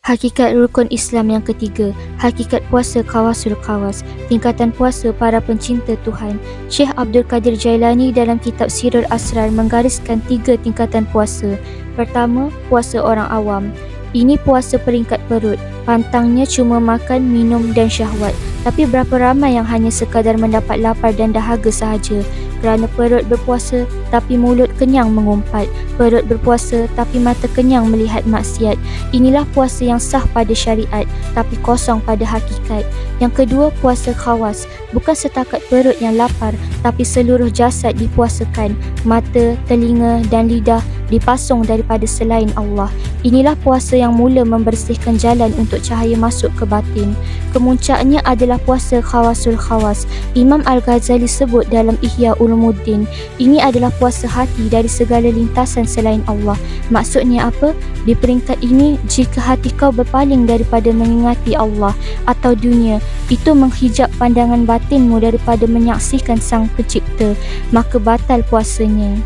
Hakikat rukun Islam yang ketiga, hakikat puasa Khawasul Khawas, tingkatan puasa para pencinta Tuhan. Syekh Abdul Qadir Jailani dalam kitab Sirrul Asrar menggariskan 3 tingkatan puasa. Pertama, puasa orang awam. Ini puasa peringkat perut, pantangnya cuma makan, minum dan syahwat. Tapi berapa ramai yang hanya sekadar mendapat lapar dan dahaga sahaja. Kerana perut berpuasa tapi mulut kenyang mengumpat, perut berpuasa tapi mata kenyang melihat maksiat. Inilah puasa yang sah pada syariat tapi kosong pada hakikat. Yang kedua, puasa khawas, bukan setakat perut yang lapar tapi seluruh jasad dipuasakan, mata, telinga dan lidah dipasung daripada selain Allah. Inilah puasa yang mula membersihkan jalan untuk cahaya masuk ke batin. Kemuncaknya adalah puasa Khawasul Khawas. Imam Al-Ghazali sebut dalam Ihya Ulumuddin, ini adalah puasa hati dari segala lintasan selain Allah. Maksudnya apa? Di peringkat ini, jika hati kau berpaling daripada mengingati Allah atau dunia, itu menghijab pandangan batinmu daripada menyaksikan Sang Pencipta, maka batal puasanya.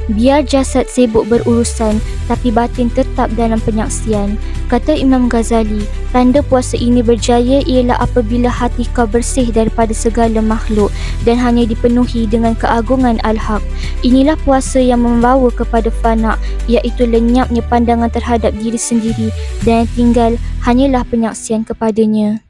Biar jasad sibuk berurusan, tapi batin tetap dalam penyaksian. Kata Imam Ghazali, tanda puasa ini berjaya ialah apabila hati kau bersih daripada segala makhluk dan hanya dipenuhi dengan keagungan Al-Haq. Inilah puasa yang membawa kepada fana, iaitu lenyapnya pandangan terhadap diri sendiri dan yang tinggal hanyalah penyaksian kepadanya.